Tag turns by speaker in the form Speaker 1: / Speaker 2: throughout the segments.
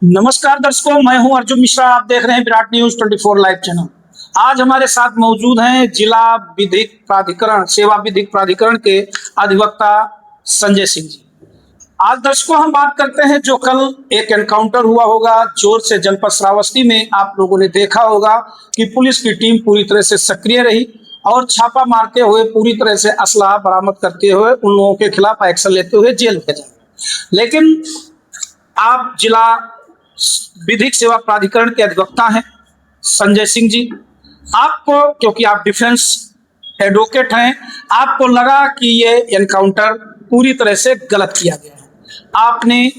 Speaker 1: नमस्कार दर्शकों, मैं हूं अर्जुन मिश्रा। आप देख रहे हैं विराट न्यूज 24 लाइव चैनल। आज हमारे साथ मौजूद हैं जिला विधिक प्राधिकरण सेवा विधिक प्राधिकरण के अधिवक्ता संजय सिंह जी। आज दर्शकों हम बात करते हैं जो कल एक एनकाउंटर हुआ होगा जोर से जनपद श्रावस्ती में। आप लोगों ने देखा होगा कि पुलिस की टीम पूरी तरह से सक्रिय रही और छापा मारते हुए पूरी तरह से असलाह बरामद करते हुए उन लोगों के खिलाफ एक्शन लेते हुए जेल भेजा। लेकिन आप जिला विधिक सेवा प्राधिकरण के अधिवक्ता हैं संजय सिंह जी, आपको, क्योंकि आप डिफेंस एडवोकेट हैं, आपको लगा कि ये एनकाउंटर पूरी तरह से गलत किया गया है। आपने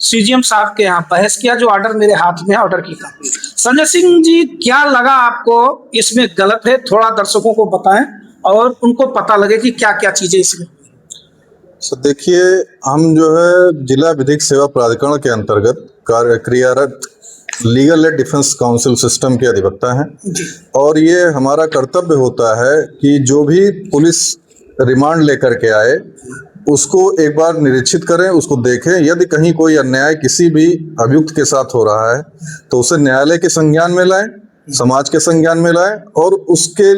Speaker 1: सीजीएम साहब के यहाँ बहस किया, जो ऑर्डर मेरे हाथ में है, ऑर्डर की कॉपी। संजय सिंह जी, क्या लगा आपको इसमें गलत है? थोड़ा दर्शकों को बताएं और उनको पता लगे कि क्या क्या चीजें इसमें।
Speaker 2: सर देखिए, हम जो है जिला विधिक सेवा प्राधिकरण के अंतर्गत कार्यरत legal aid defence council system के अधिवक्ता हैं और ये हमारा कर्तव्य होता है कि जो भी पुलिस रिमांड लेकर के आए उसको एक बार निरीक्षित करें, उसको देखें। यदि कहीं कोई अन्याय किसी भी अभियुक्त के साथ हो रहा है तो उसे न्यायालय के संज्ञान में लाएं, समाज के संज्ञान में लाएं और उसके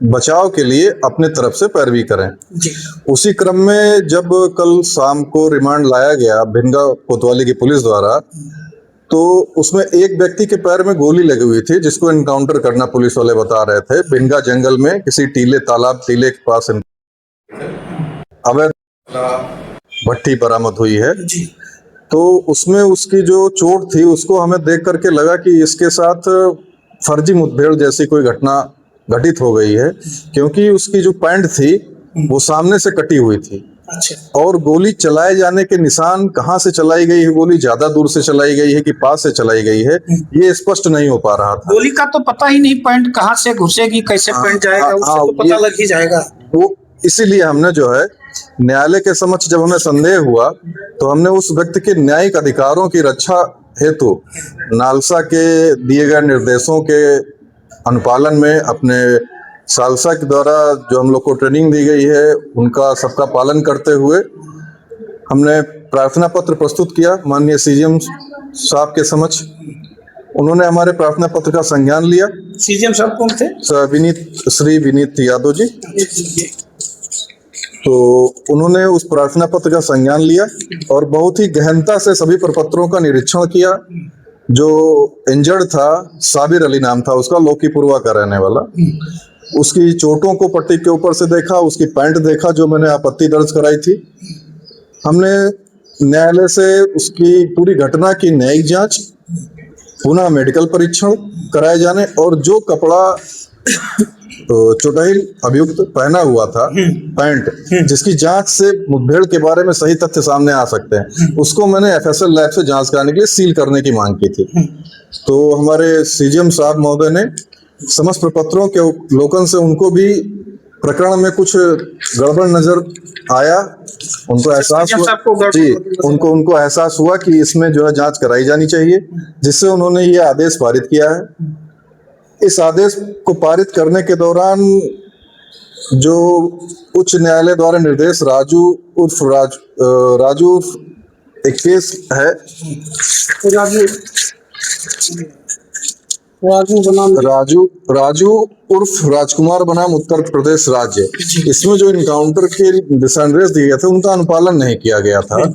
Speaker 2: बचाव के लिए अपने तरफ से पैरवी करें। उसी क्रम में जब कल शाम को रिमांड लाया गया भिनगा कोतवाली की पुलिस द्वारा, तो उसमें एक व्यक्ति के पैर में गोली लगी हुई थी जिसको एनकाउंटर करना पुलिस वाले बता रहे थे। भिनगा जंगल में किसी टीले के पास अवैध भट्टी बरामद हुई है। तो उसमें उसकी जो चोट थी उसको हमें देख करके लगा कि इसके साथ फर्जी मुठभेड़ जैसी कोई घटना घटित हो गई है, क्योंकि उसकी जो पैंट थी वो सामने से कटी हुई थी। अच्छा। और गोली चलाए जाने के निशान कहाँ से चलाई गई है, गोली ज्यादा दूर से चलाई गई है कि पास से चलाई गई है, ये स्पष्ट नहीं हो पा रहा था।
Speaker 1: गोली का तो पता ही नहीं, पैंट कहाँ से घुसेगी, कैसे पैंट जाएगा, उससे तो पता लग ही जाएगा।
Speaker 2: वो इसीलिए हमने जो है न्यायालय के समक्ष जब हमें संदेह हुआ तो हमने उस व्यक्ति के न्यायिक अधिकारों की रक्षा हेतु नालसा के दिए गए निर्देशों के अनुपालन में, अपने सालसा के द्वारा जो हम लोग को ट्रेनिंग दी गई है उनका सबका पालन करते हुए हमने प्रार्थना पत्र प्रस्तुत किया माननीय सीजीएम साहब के समक्ष। उन्होंने हमारे प्रार्थना पत्र का संज्ञान लिया।
Speaker 1: सीजीएम साहब कौन थे?
Speaker 2: श्री विनीत यादव जी। तो उन्होंने उस प्रार्थना पत्र का संज्ञान लिया और बहुत ही गहनता से सभी प्रपत्रों का निरीक्षण किया। जो इंजर्ड था, साबिर अली नाम था उसका, लोकीपुरवा का रहने वाला, उसकी चोटों को पट्टी के ऊपर से देखा, उसकी पैंट देखा जो मैंने आपत्ति दर्ज कराई थी। हमने न्यायालय से उसकी पूरी घटना की न्यायिक जांच, पुनः मेडिकल परीक्षण कराए जाने और जो कपड़ा तो चोटाहिल अभियुक्त पहना हुआ था, पैंट, जिसकी जांच से मुठभेड़ के बारे में सही तथ्य सामने आ सकते हैं, उसको मैंने एफएसएल लैब से जांच कराने के लिए सील करने की मांग की थी। तो हमारे सीजीएम साहब महोदय ने समस्त प्रपत्रों के अवलोकन से उनको भी प्रकरण में कुछ गड़बड़ नजर आया। उनको एहसास हुआ जी, उनको एहसास हुआ कि इसमें जो है जांच कराई जानी चाहिए, जिससे उन्होंने ये आदेश पारित किया है। इस आदेश को पारित करने के दौरान जो उच्च न्यायालय द्वारा निर्देश राजू एक केस है, राजू उर्फ राजकुमार बनाम उत्तर प्रदेश राज्य, इसमें जो इनकाउंटर के दिशा निर्देश दिए गए थे उनका अनुपालन नहीं किया गया था,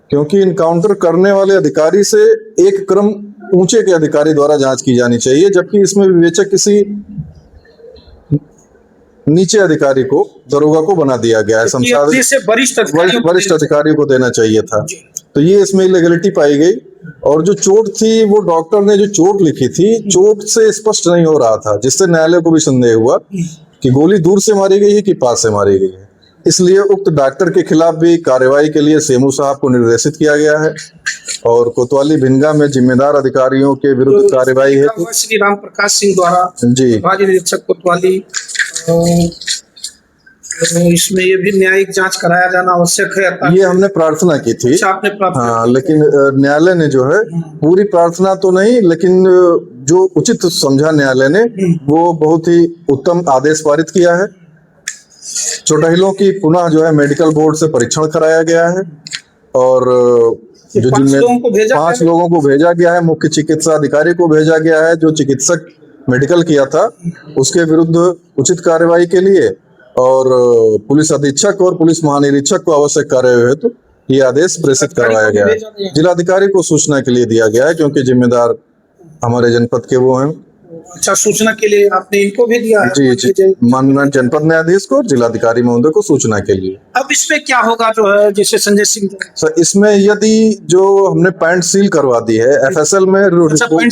Speaker 2: क्योंकि इनकाउंटर करने वाले अधिकारी से एक क्रम ऊंचे के अधिकारी द्वारा जांच की जानी चाहिए, जबकि इसमें विवेचक किसी नीचे अधिकारी को, दरोगा को बना दिया गया है। वरिष्ठ अधिकारी को देना चाहिए था। तो ये इसमें इलीगलिटी पाई गई। और जो चोट थी, वो डॉक्टर ने जो चोट लिखी थी, चोट से स्पष्ट नहीं हो रहा था, जिससे न्यायालय को भी संदेह हुआ कि गोली दूर से मारी गई है कि पास से मारी गई है। इसलिए उक्त डॉक्टर के खिलाफ भी कार्यवाही के लिए सेमू साहब को निर्देशित किया गया है और कोतवाली भिनगा में जिम्मेदार अधिकारियों के विरुद्ध कार्यवाही है
Speaker 1: श्री राम प्रकाश सिंह द्वारा
Speaker 2: जी
Speaker 1: निरीक्षक कोतवाली, इसमें ये भी न्यायिक जांच कराया जाना आवश्यक है। ये
Speaker 2: हमने प्रार्थना की थी।
Speaker 1: आपने प्रार्थना?
Speaker 2: हाँ, लेकिन न्यायालय ने जो है पूरी प्रार्थना तो नहीं, लेकिन जो उचित समझा न्यायालय ने वो बहुत ही उत्तम आदेश पारित किया है। चोटाहिलों की पुनः जो है मेडिकल बोर्ड से परीक्षण कराया गया है और जो
Speaker 1: 5 लोगों को भेजा
Speaker 2: 5
Speaker 1: गया?
Speaker 2: लोगों को भेजा गया है, मुख्य चिकित्सा अधिकारी को भेजा गया है, जो चिकित्सक मेडिकल किया था उसके विरुद्ध उचित कार्रवाई के लिए, और पुलिस अधीक्षक और पुलिस महानिरीक्षक को आवश्यक कार्रवाई हेतु ये आदेश प्रेषित करवाया गया है। जिलाधिकारी को सूचना के लिए दिया गया है, क्योंकि जिम्मेदार हमारे जनपद के वो हैं।
Speaker 1: अच्छा, सूचना के लिए आपने इनको भी दिया है?
Speaker 2: जी, माननीय जनपद न्यायाधीश को और जिलाधिकारी महोदय को सूचना के लिए।
Speaker 1: अब इसमें क्या होगा जो है, जैसे संजय सिंह
Speaker 2: सर, इसमें यदि जो हमने पैंट सील करवा दी है एफएसएल में, पैंट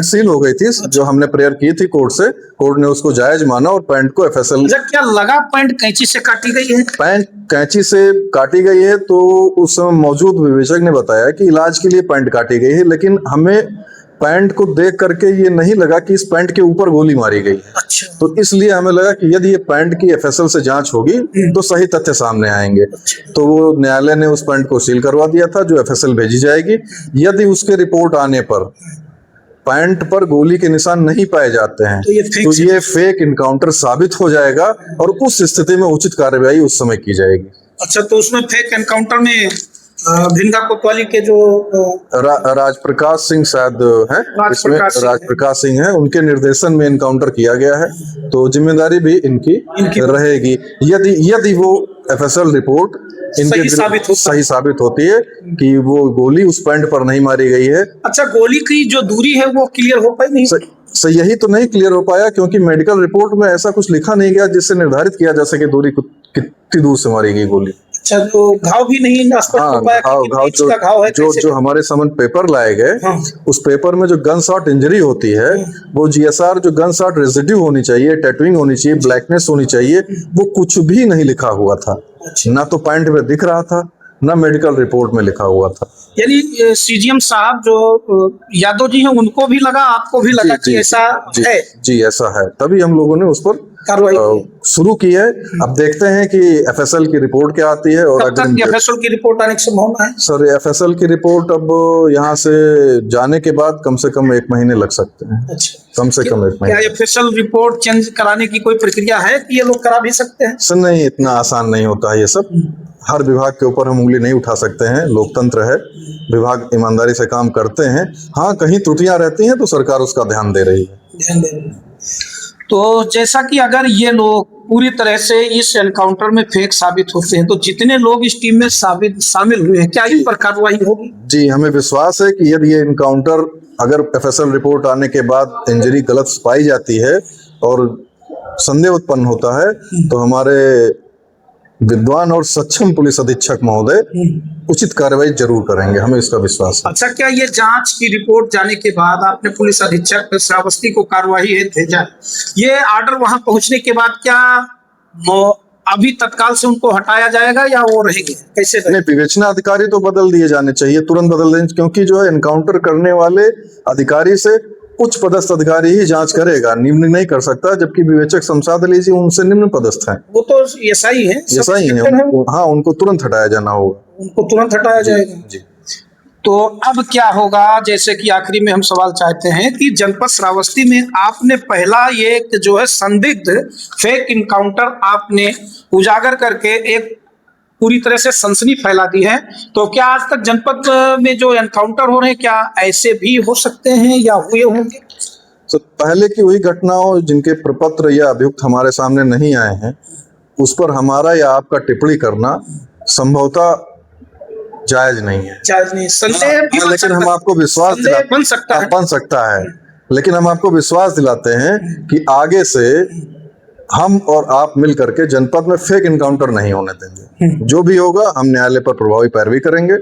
Speaker 2: सील हो गई थी, जो हमने प्रेयर की थी कोर्ट से, कोर्ट ने उसको जायज माना और पैंट को एफएसएल।
Speaker 1: क्या लगा पैंट कैंची से काटी गई है?
Speaker 2: पैंट कैंची से काटी गई है, तो उस समय मौजूद विवेचक ने बताया कि इलाज के लिए पैंट काटी गई है, लेकिन हमें पैंट को देख करके ये नहीं लगा कि इस पैंट के ऊपर गोली मारी गई है।
Speaker 1: अच्छा।
Speaker 2: तो इसलिए हमें लगा कि यदि ये पैंट की एफएसएल से जांच होगी तो सही तथ्य सामने आएंगे। तो वो न्यायालय ने उस पैंट को सील करवा दिया था, जो एफएसएल भेजी जाएगी। यदि उसके रिपोर्ट आने पर पैंट पर गोली के निशान नहीं पाए जाते हैं तो ये फेक इनकाउंटर साबित हो जाएगा और उस स्थिति में उचित कार्रवाई उस समय की जाएगी।
Speaker 1: अच्छा, तो उसमें फेक एनकाउंटर में भिंगा कोतवाली के जो
Speaker 2: राजप्रकाश सिंह शायद है, इसमें राजप्रकाश सिंह है, उनके निर्देशन में इनकाउंटर किया गया है, तो जिम्मेदारी भी इनकी रहेगी। यदि वो एफएसएल रिपोर्ट इनके सही साबित होती है कि वो गोली उस पैंट पर नहीं मारी गई है।
Speaker 1: अच्छा, गोली की जो दूरी है वो क्लियर हो पाई नहीं?
Speaker 2: सही, यही तो नहीं क्लियर हो पाया, क्योंकि मेडिकल रिपोर्ट में ऐसा कुछ लिखा नहीं गया जिससे निर्धारित किया जा सके दूरी कितनी दूर से मारी गई गोली।
Speaker 1: अच्छा, तो घाव भी नहीं स्पष्ट हो पाया कि किस का घाव है?
Speaker 2: जो हमारे समन पेपर लाए गए, उस पेपर में जो गन शॉट इंजरी होती है, वो जीएसआर जो गन शॉट रेजिड्यू होनी चाहिए, टैटूइंग होनी चाहिए, ब्लैकनेस होनी चाहिए, वो कुछ भी नहीं लिखा हुआ था। ना तो पैंट में दिख रहा था, ना मेडिकल रिपोर्ट में लिखा हुआ था।
Speaker 1: यानी सीजीएम साहब जो यादव जी हैं, उनको भी लगा, आपको भी लगा कि ऐसा है? जी,
Speaker 2: ऐसा है, तभी हम लोगों ने उस पर कार्रवाई शुरू की है। अब देखते हैं कि एफएसएल की रिपोर्ट क्या आती है। और
Speaker 1: कब तक एफएसएल की रिपोर्ट आने की संभावना है?
Speaker 2: सर, एफएसएल की रिपोर्ट अब यहाँ से जाने के बाद कम से कम 1 महीने लग सकते हैं।
Speaker 1: अच्छा,
Speaker 2: कम से कम 1 महीने।
Speaker 1: क्या एफएसएल रिपोर्ट चेंज कराने की कोई प्रक्रिया है कि ये लोग करा भी सकते हैं?
Speaker 2: सर नहीं, इतना आसान नहीं होता है ये सब। हर विभाग के ऊपर हम उंगली नहीं उठा सकते हैं, लोकतंत्र है, विभाग ईमानदारी से काम करते हैं। हाँ, कहीं त्रुटियां रहती हैं तो सरकार उसका ध्यान दे रही है।
Speaker 1: तो जैसा कि अगर ये लोग पूरी तरह से इस एनकाउंटर में फेक साबित होते हैं, तो जितने लोग इस टीम में शामिल हुए हैं, क्या इन पर कार्रवाई होगी? जी,
Speaker 2: हमें विश्वास है कि यदि ये एनकाउंटर अगर एफएसएल रिपोर्ट आने के बाद इंजरी गलत पाई जाती है और संदेह उत्पन्न होता है, तो हमारे विद्वान और सक्षम पुलिस अधीक्षक महोदय उचित कार्रवाई जरूर करेंगे, हमें इसका विश्वास है।
Speaker 1: अच्छा, क्या ये जांच की रिपोर्ट जाने के बाद आपने पुलिस अधीक्षक श्रावस्ती को कार्रवाई हेतु भेजा, ये ऑर्डर वहां पहुंचने के बाद क्या अभी तत्काल से उनको हटाया जाएगा या वो रहेंगे? कैसे
Speaker 2: नहीं, विवेचना अधिकारी तो बदल दिए जाने चाहिए, तुरंत बदल दें, क्योंकि जो है एनकाउंटर करने वाले अधिकारी से उच्च पदस्थ अधिकारी ही जांच करेगा, निम्न नहीं कर सकता, जबकि विवेचक शमशाद अली जी उनसे निम्न पदस्थ हैं।
Speaker 1: वो तो एसआई है।
Speaker 2: हाँ, उनको तुरंत हटाया जाना होगा।
Speaker 1: उनको तुरंत हटाया जाएगा जी। तो अब क्या होगा, जैसे कि आखिरी में हम सवाल चाहते हैं कि जनपद श्रावस्ती में आपने पहला ये जो है संदिग्ध फेक इनकाउंटर आपने उजागर करके एक पूरी तरह से सनसनी फैला दी है, तो क्या आज तक जनपद में जो एनकाउंटर हो रहे हैं, क्या ऐसे भी हो सकते हैं या हुए होंगे?
Speaker 2: तो पहले की हुई घटनाओं जिनके प्रपत्र या अभियुक्त हमारे सामने नहीं आए हैं, उस पर हमारा या आपका टिप्पणी करना संभवतः जायज नहीं है।
Speaker 1: जायज नहीं, संदेह भी
Speaker 2: लेकिन हम आपको विश्वास
Speaker 1: बन सकता है,
Speaker 2: लेकिन हम आपको विश्वास दिलाते हैं कि आगे से हम और आप मिल करके जनपद में फेक इनकाउंटर नहीं होने देंगे। जो भी होगा हम न्यायालय पर प्रभावी पैरवी करेंगे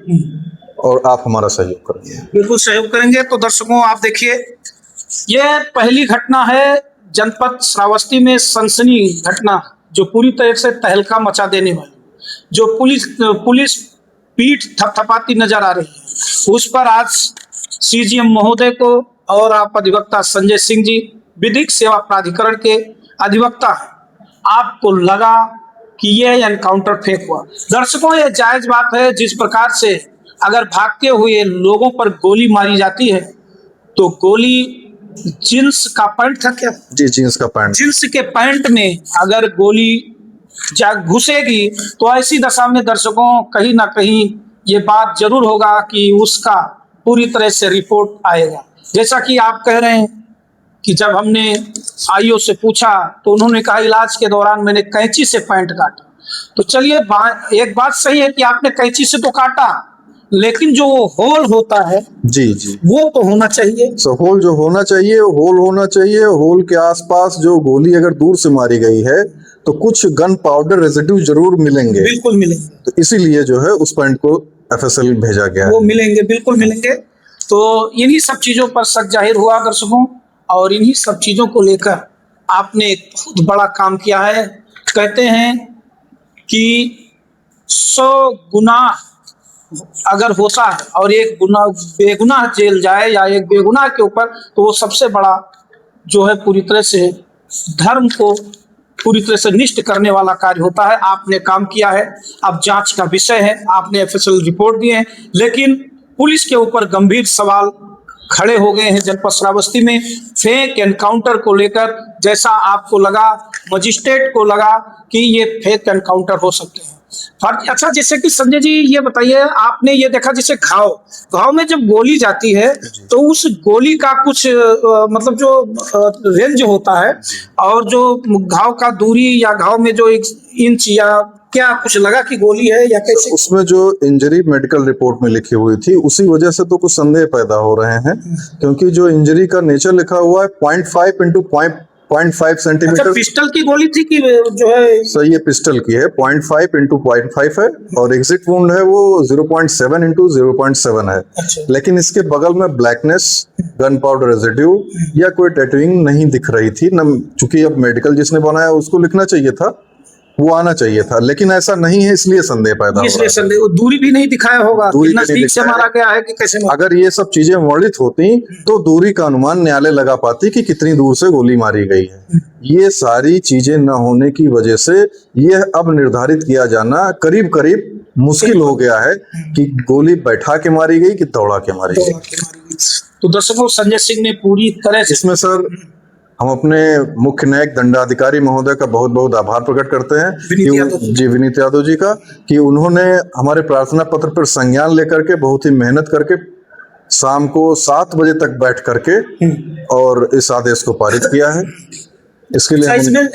Speaker 2: और आप हमारा सहयोग करेंगे।
Speaker 1: बिल्कुल सहयोग करेंगे। तो दर्शकों, आप देखिए, ये पहली घटना है जनपद श्रावस्ती में, सनसनी घटना जो पूरी तरह से तहलका मचा देने वाली, जो पुलिस पीठ थपथपाती नजर आ रही है, उस पर आज सीजीएम महोदय को और आप अधिवक्ता संजय सिंह जी विधिक सेवा प्राधिकरण के अधिवक्ता है, आपको लगा कि यह एनकाउंटर फेक हुआ। दर्शकों, यह जायज बात है, जिस प्रकार से अगर भागते हुए लोगों पर गोली मारी जाती है, तो गोली जींस का पैंट था क्या?
Speaker 2: जी, जींस का पैंट।
Speaker 1: जींस के पैंट में अगर गोली घुसेगी तो ऐसी दशा में दर्शकों कहीं ना कहीं ये बात जरूर होगा कि उसका पूरी तरह से रिपोर्ट आएगा। जैसा कि आप कह रहे हैं कि जब हमने आईओ से पूछा तो उन्होंने कहा इलाज के दौरान मैंने कैंची से पैंट काटा। तो चलिए एक बात सही है कि आपने कैंची से तो काटा, लेकिन जो वो होल होता है
Speaker 2: जी जी,
Speaker 1: वो तो होना चाहिए।
Speaker 2: होल जो होना चाहिए होल होना चाहिए। होल के आसपास जो गोली अगर दूर से मारी गई है तो कुछ गन पाउडर रेजिड्यू जरूर मिलेंगे,
Speaker 1: बिल्कुल मिलेंगे।
Speaker 2: तो इसीलिए जो है उस पॉइंट को एफएसएल भेजा गया
Speaker 1: वो
Speaker 2: है।
Speaker 1: मिलेंगे, बिल्कुल मिलेंगे। तो इन्हीं सब चीजों पर शक जाहिर हुआ दर्शकों, और इन्हीं सब चीजों को लेकर आपने एक बहुत बड़ा काम किया है। कहते हैं कि 100 गुनाह अगर होता है और एक गुनाह बेगुनाह जेल जाए या एक बेगुनाह के ऊपर, तो वो सबसे बड़ा जो है पूरी तरह से धर्म को पूरी तरह से निष्ठ करने वाला कार्य होता है। आपने काम किया है, अब जांच का विषय है, आपने एफएसएल रिपोर्ट दी है, लेकिन पुलिस के ऊपर गंभीर सवाल खड़े हो गए हैं जनपद श्रावस्ती में फेक एनकाउंटर को लेकर। जैसा आपको लगा, मजिस्ट्रेट को लगा कि ये फेक एनकाउंटर हो सकते हैं। अच्छा, जैसे कि संजय जी ये बताइए, आपने ये देखा जैसे घाव में जब गोली जाती है तो उस गोली का कुछ मतलब जो रेंज होता है और जो घाव का दूरी या घाव में जो 1 इंच या क्या कुछ लगा कि गोली है या कैसे?
Speaker 2: उसमें जो इंजरी मेडिकल रिपोर्ट में लिखी हुई थी उसी वजह से तो कुछ संदेह पैदा हो रहे हैं, क्योंकि जो इंजरी का नेचर लिखा हुआ है 0.5 इंटू 0.5 सेंटीमीटर।
Speaker 1: अच्छा, पिस्टल की गोली थी कि जो है?
Speaker 2: सही है, पिस्टल की है, 0.5 इंटू 0.5 है, और एग्जिट वुंड है वो 0.7 इंटू 0.7 है।
Speaker 1: अच्छा।
Speaker 2: लेकिन इसके बगल में ब्लैकनेस, गन पाउडर रेजिड्यू या कोई टैटूइंग नहीं दिख रही थी न, चूंकि अब मेडिकल जिसने बनाया उसको लिखना चाहिए था, वो आना चाहिए था, लेकिन ऐसा नहीं है, इसलिए संदेह पैदा हो
Speaker 1: इसलिए संदेह, दूरी भी नहीं दिखाया होगा,
Speaker 2: दूरी भी
Speaker 1: नजदीक
Speaker 2: नहीं
Speaker 1: से मारा गया है कि कैसे मारा?
Speaker 2: अगर ये सब चीजें वर्णित होती तो दूरी का अनुमान न्यायालय लगा पाती कि कितनी दूर से गोली मारी गई है। ये सारी चीजें न होने की वजह से यह अब निर्धारित किया जाना करीब करीब मुश्किल हो गया है कि गोली बैठा के मारी गई कि दौड़ा के मारी गई।
Speaker 1: तो दर्शकों, संजय सिंह ने पूरी तरह से
Speaker 2: इसमें सर हम अपने मुख्य न्यायिक दंडाधिकारी महोदय का बहुत बहुत आभार प्रकट करते हैं विनीत यादव जी का, कि उन्होंने हमारे प्रार्थना पत्र पर संज्ञान लेकर के बहुत ही मेहनत करके शाम को 7 बजे तक बैठ करके और इस आदेश को पारित किया है। इसके लिए
Speaker 1: इसमें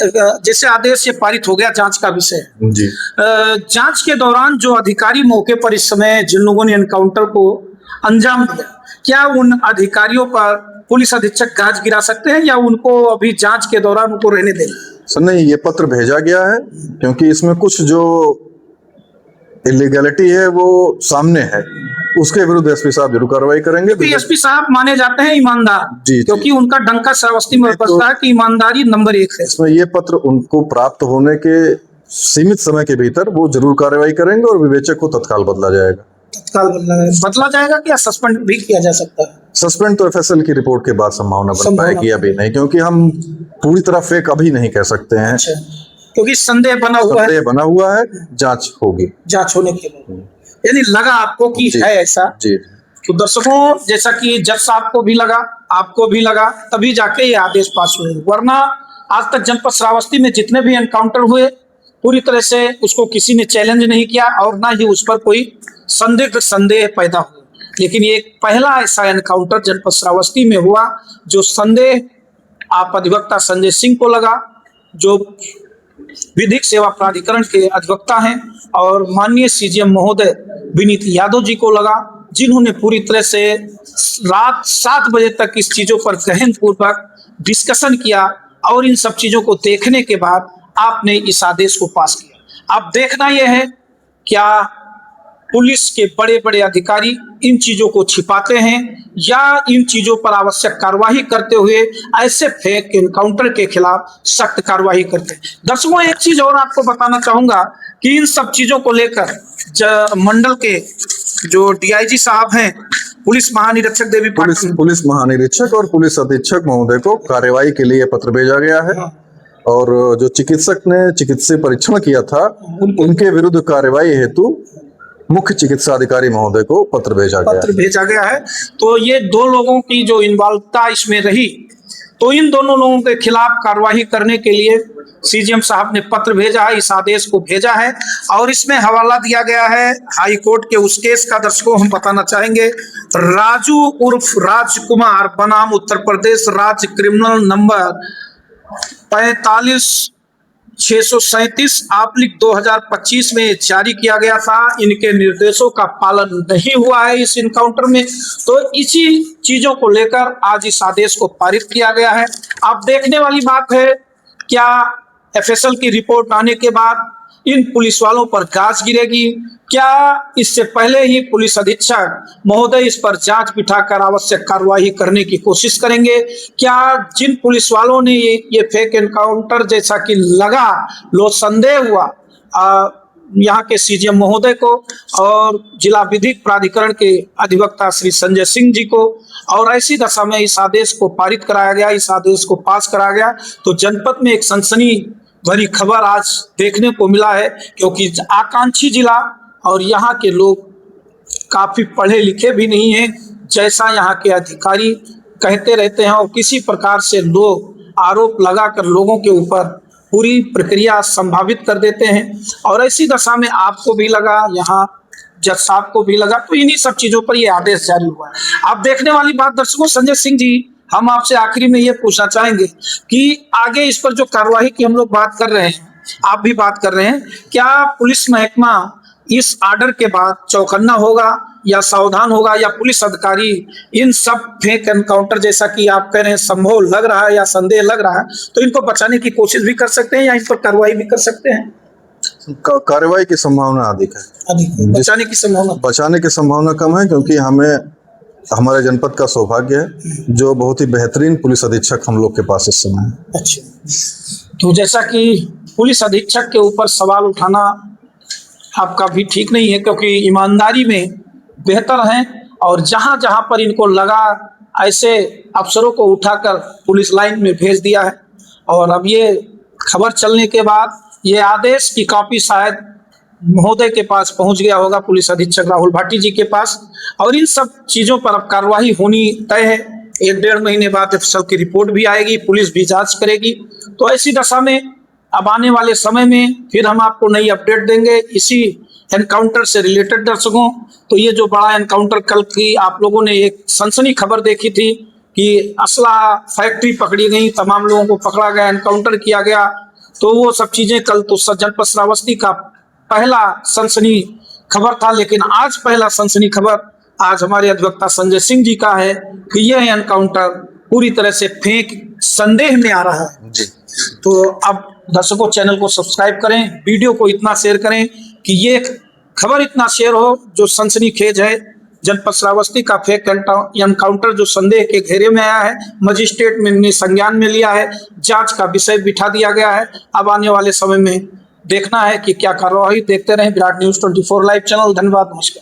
Speaker 1: जैसे आदेश ये पारित हो गया, जांच का विषय
Speaker 2: जी,
Speaker 1: जांच के दौरान जो अधिकारी मौके पर इस समय जिन लोगों ने एनकाउंटर को अंजाम दिया, क्या उन अधिकारियों पर पुलिस अधीक्षक गाज गिरा सकते हैं या उनको अभी जांच के दौरान उनको रहने दें?
Speaker 2: सर नहीं, ये पत्र भेजा गया है क्योंकि इसमें कुछ जो इलीगैलिटी है वो सामने है, उसके विरुद्ध एसपी साहब जरूर कार्रवाई करेंगे।
Speaker 1: एसपी साहब माने जाते हैं ईमानदार, क्योंकि उनका डंका श्रावस्ती में बजता है कि ईमानदारी नंबर 1 है।
Speaker 2: इसमें ये पत्र उनको प्राप्त होने के सीमित समय के भीतर वो जरूर कार्रवाई करेंगे और विवेचक को तत्काल बदला जाएगा।
Speaker 1: तत्काल बदला जाएगा क्या सस्पेंड भी किया जा सकता है?
Speaker 2: सस्पेंड तो एफएसएल की रिपोर्ट के बाद संभावना बन पाएगी, अभी नहीं, क्योंकि हम पूरी तरह फेक अभी नहीं कह सकते हैं।
Speaker 1: अच्छा, क्योंकि संदेह बना
Speaker 2: हुआ है, जांच होगी,
Speaker 1: जांच होने के बाद यानी लगा आपको कि है ऐसा
Speaker 2: जी।
Speaker 1: तो दर्शकों, जैसा कि जज साहब को भी लगा, आपको भी लगा, तभी जाके ये आदेश पास हुए, वरना आज तक जनपद श्रावस्ती में जितने भी एनकाउंटर हुए पूरी तरह से उसको किसी ने चैलेंज नहीं किया और ना ही उस पर कोई संदेह पैदा हुआ। लेकिन ये पहला ऐसा एनकाउंटर जनपद श्रावस्ती में हुआ जो संदेह आप अधिवक्ता संजय सिंह को लगा, जो विधिक सेवा प्राधिकरण के अधिवक्ता हैं, और माननीय सीजीएम महोदय विनीत यादव जी को लगा, जिन्होंने पूरी तरह से रात 7 बजे तक इस चीजों पर गहन पूर्वक डिस्कशन किया और इन सब चीजों को देखने के बाद आपने इस आदेश को पास किया। अब देखना यह है क्या पुलिस के बड़े बड़े अधिकारी इन चीजों को छिपाते हैं या इन चीजों पर आवश्यक कार्रवाई करते हुए ऐसे फेक एनकाउंटर के खिलाफ सख्त कार्रवाई करते हैं। दर्शकों, एक चीज और आपको बताना चाहूंगा कि इन सब चीजों को लेकर मंडल के जो डीआईजी साहब हैं, पुलिस महानिरीक्षक देवी पाटिल,
Speaker 2: पुलिस महानिरीक्षक और पुलिस अधीक्षक महोदय को कार्रवाई के लिए पत्र भेजा गया है। और जो चिकित्सक ने चिकित्सीय परीक्षण किया था उनके विरुद्ध कार्रवाई हेतु मुख्य चिकित्सा अधिकारी महोदय को पत्र भेजा गया है।
Speaker 1: तो ये 2 लोगों की जो इन्वॉल्वता इसमें रही, तो इन दोनों लोगों के खिलाफ कार्रवाई करने के लिए सीजीएम साहब ने पत्र भेजा है, इस आदेश को भेजा है और इसमें हवाला दिया गया है हाई कोर्ट के उस केस का। दर्शकों हम बताना चाहेंगे, राजू उर्फ राजकुमार बनाम उत्तर प्रदेश राज्य क्रिमिनल नंबर 45,637/2025 में जारी किया गया था। इनके निर्देशों का पालन नहीं हुआ है इस इनकाउंटर में, तो इसी चीजों को लेकर आज इस आदेश को पारित किया गया है। अब देखने वाली बात है, क्या एफएसएल की रिपोर्ट आने के बाद इन पुलिस वालों पर गाज गिरेगी? क्या इससे पहले ही पुलिस अधीक्षक महोदय इस पर जांच बिठाकर आवश्यक कार्रवाई करने की कोशिश करेंगे? क्या जिन पुलिस वालों ने ये फेक एनकाउंटर जैसा कि लगा लो संदेह हुआ यहाँ के सीजीएम महोदय को और जिला विधिक प्राधिकरण के अधिवक्ता श्री संजय सिंह जी को, और ऐसी दशा में इस आदेश को पारित कराया गया, इस आदेश को पास कराया गया, तो जनपद में एक सनसनी भरी खबर आज देखने को मिला है, क्योंकि आकांक्षी जिला और यहाँ के लोग काफी पढ़े लिखे भी नहीं हैं जैसा यहाँ के अधिकारी कहते रहते हैं, और किसी प्रकार से लोग आरोप लगाकर लोगों के ऊपर पूरी प्रक्रिया संभावित कर देते हैं। और ऐसी दशा में आपको भी लगा, यहाँ जज साहब को भी लगा, तो इन्हीं सब चीजों पर ये आदेश जारी हुआ है। आप देखने वाली बात दर्शकों, संजय सिंह जी हम आपसे आखिरी में ये पूछना चाहेंगे कि आगे इस पर जो कार्रवाई की हम लोग बात कर रहे हैं, आप भी बात कर रहे हैं, क्या पुलिस महकमा इस आर्डर के बाद चौकन्ना होगा या सावधान होगा, या पुलिस अधिकारी इन सब फेक एनकाउंटर जैसा कि आप कह रहे हैं संभव लग रहा है या संदेह लग रहा है, तो इनको बचाने की कोशिश भी कर सकते हैं या इन पर कार्रवाई भी कर सकते हैं?
Speaker 2: कार्रवाई की संभावना अधिक है,
Speaker 1: बचाने की संभावना
Speaker 2: कम है, क्योंकि हमें हमारे जनपद का सौभाग्य है जो बहुत ही बेहतरीन पुलिस अधीक्षक हम लोग के पास इस समय है।
Speaker 1: अच्छा, तो जैसा कि पुलिस अधीक्षक के ऊपर सवाल उठाना आपका भी ठीक नहीं है, क्योंकि ईमानदारी में बेहतर हैं, और जहां जहां पर इनको लगा ऐसे अफसरों को उठाकर पुलिस लाइन में भेज दिया है। और अब ये खबर चलने के बाद ये आदेश की कॉपी शायद महोदय के पास पहुंच गया होगा, पुलिस अधीक्षक राहुल भाटी जी के पास, और इन सब चीजों पर अब कार्रवाई होनी तय है। 1-1.5 महीने बाद एफएसएल की रिपोर्ट भी आएगी, पुलिस भी जांच करेगी, तो ऐसी दशा में अब आने वाले समय में फिर हम आपको नई अपडेट देंगे इसी एनकाउंटर से रिलेटेड। दर्शकों, तो ये जो बड़ा एनकाउंटर कल की आप लोगों ने एक सनसनी खबर देखी थी कि असला फैक्ट्री पकड़ी गई, तमाम लोगों को पकड़ा गया, एनकाउंटर किया गया, तो वो सब चीजें कल तो जनपद श्रावस्ती का पहला सनसनी खबर था, लेकिन आज पहला सनसनी खबर आज हमारे अधिवक्ता संजय सिंह जी का है कि यह एनकाउंटर पूरी तरह से फेक संदेह में आ रहा है जी। तो अब दर्शकों चैनल को सब्सक्राइब करें, वीडियो को इतना शेयर करें कि ये खबर इतना शेयर हो जो सनसनीखेज है। जनपद श्रावस्ती का फेक एनकाउंटर जो संदेह के घेरे में आया है, मजिस्ट्रेट ने संज्ञान में लिया है, जांच का विषय बिठा दिया गया है। अब आने वाले समय में देखना है कि क्या कार्रवाई। देखते रहें विराट न्यूज़ 24 लाइव चैनल। धन्यवाद, नमस्कार।